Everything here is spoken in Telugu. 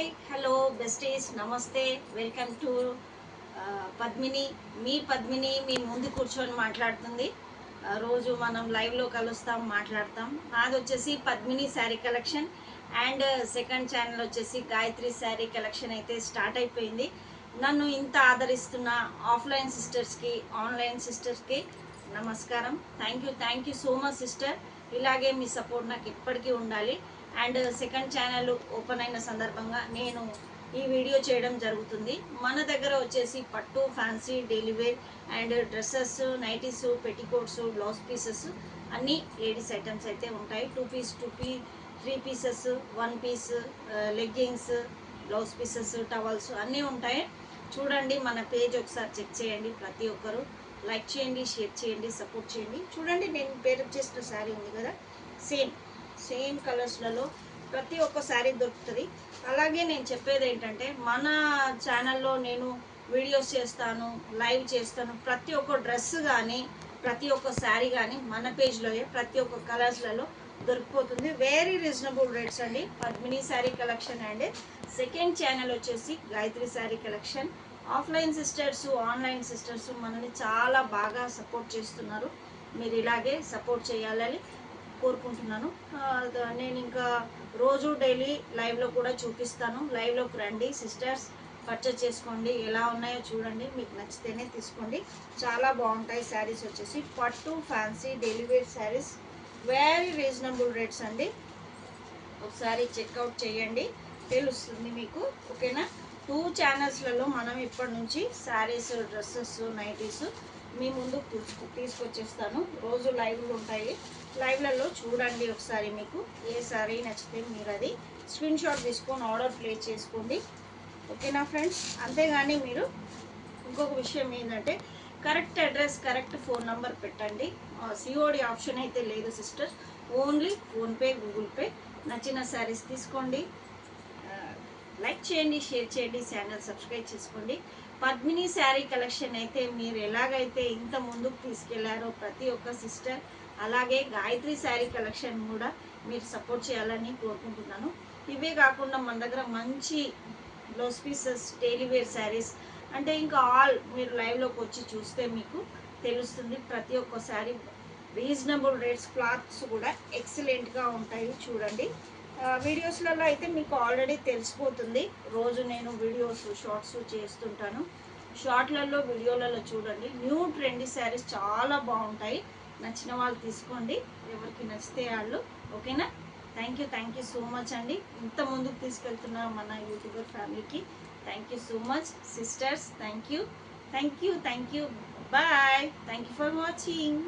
హలో బెస్టీస్, నమస్తే. Welcome to Padmini. మీ పద్మిని మీ ముందు కూర్చొని మాట్లాడుతుంది. రోజు మనం లైవ్లో కలుస్తాం, మాట్లాడతాం. నాది వచ్చేసి Padmini sari collection and second channel వచ్చేసి గాయత్రి శారీ కలెక్షన్ అయితే స్టార్ట్ అయిపోయింది. నన్ను ఇంత ఆదరిస్తున్న ఆఫ్లైన్ సిస్టర్స్కి, ఆన్లైన్ సిస్టర్స్కి నమస్కారం. Thank you so much sister. ఇలాగే మీ సపోర్ట్ నాకు ఎప్పటికీ ఉండాలి. అండ్ సెకండ్ ఛానల్ ఓపెన్ అయిన సందర్భంగా నేను ఈ వీడియో చేయడం జరుగుతుంది. మన దగ్గర వచ్చేసి పట్టు, fancy, daily wear and dresses, nighties, petticoats, blouse pieces అన్నీ లేడీస్ ఐటమ్స్ అయితే ఉంటాయి. 2 piece, 3 pieces, 1 piece, leggings, blouse pieces, towels అన్నీ ఉంటాయి. చూడండి, మన పేజ్ ఒకసారి చెక్ చేయండి. ప్రతి ఒక్కరు లైక్ చేయండి, షేర్ చేయండి, సపోర్ట్ చేయండి. చూడండి, నేను పేరు చేసిన శారీ ఉంది కదా, సేమ్ కలర్స్లలో ప్రతి ఒక్క శారీ దొరుకుతుంది. అలాగే నేను చెప్పేది ఏంటంటే, మన ఛానల్లో నేను వీడియోస్ చేస్తాను, లైవ్ చేస్తాను. ప్రతి ఒక్క డ్రెస్ కానీ, ప్రతి ఒక్క శారీ కానీ మన పేజ్లో ప్రతి ఒక్క కలర్స్లలో దొరికిపోతుంది. వెరీ రీజనబుల్ రేట్స్ అండి. Padmini sari collection and second channel వచ్చేసి Gayatri sari collection. Offline sisters, online sisters మనల్ని చాలా బాగా సపోర్ట్ చేస్తున్నారు. మీరు ఇలాగే సపోర్ట్ చేయాలని కోరుకుంటున్నాను. నేను ఇంకా రోజు డైలీ లైవ్లో కూడా చూపిస్తాను. లైవ్లోకి రండి సిస్టర్స్, పర్చేస్ చేసుకోండి. ఎలా ఉన్నాయో చూడండి, మీకు నచ్చితేనే తీసుకోండి. చాలా బాగుంటాయి శారీస్. వచ్చేసి పట్టు, fancy, daily wear saris, very reasonable rates అండి. ఒకసారి చెక్అవుట్ చేయండి, తెలుస్తుంది మీకు. ఓకేనా? 2 ఛానల్స్లలో మనం ఇప్పటి నుంచి శారీస్, డ్రెస్సెస్, నైటీస్ మీ ముందు తీసుకొచ్చేస్తాను. రోజు లైవ్లు ఉంటాయి. లైవ్లలో చూడండి ఒకసారి. మీకు ఏ శారీ నచ్చితే మీరు అది స్క్రీన్ షాట్ తీసుకొని ఆర్డర్ ప్లేస్ చేసుకోండి. ఓకేనా ఫ్రెండ్స్? అంతేగాని మీరు ఇంకొక విషయం ఏంటంటే, correct address, correct phone number పెట్టండి. సిఓడి ఆప్షన్ అయితే లేదు sister. Only PhonePe, Google pay. నచ్చిన శారీస్ తీసుకోండి. లైక్ చేయండి, షేర్ చేయండి, ఛానల్ సబ్స్క్రైబ్ చేసుకోండి. పద్మిని శారీ కలెక్షన్ అయితే మీరు ఎలాగైతే ఇంత ముందుకు తీసుకెళ్లారో ప్రతి ఒక్క సిస్టర్, అలాగే గాయత్రి శారీ కలెక్షన్ కూడా మీరు సపోర్ట్ చేయాలని కోరుకుంటున్నాను. ఇవే కాకుండా మన దగ్గర మంచి blouse pieces, daily wear saris అంటే ఇంకా ఆల్ మీరు లైవ్లోకి వచ్చి చూస్తే మీకు తెలుస్తుంది. ప్రతి ఒక్క శారీ రీజనబుల్ రేట్స్, క్లాత్స్ కూడా ఎక్సలెంట్గా ఉంటాయి. చూడండి, వీడియోస్లలో అయితే మీకు ఆల్రెడీ తెలిసిపోతుంది. రోజు నేను వీడియోస్, షార్ట్స్ చేస్తుంటాను. షార్ట్లలో, వీడియోలలో చూడండి. న్యూ ట్రెండీ శారీస్ చాలా బాగుంటాయి. నచ్చిన వాళ్ళు తీసుకోండి, ఎవరికి నచ్చితే వాళ్ళు. ఓకేనా? థ్యాంక్ యూ సో మచ్ అండి. ఇంత ముందుకు తీసుకెళ్తున్న మన యూట్యూబర్ ఫ్యామిలీకి thank you so much sisters. Thank you. Bye. Thank you for watching.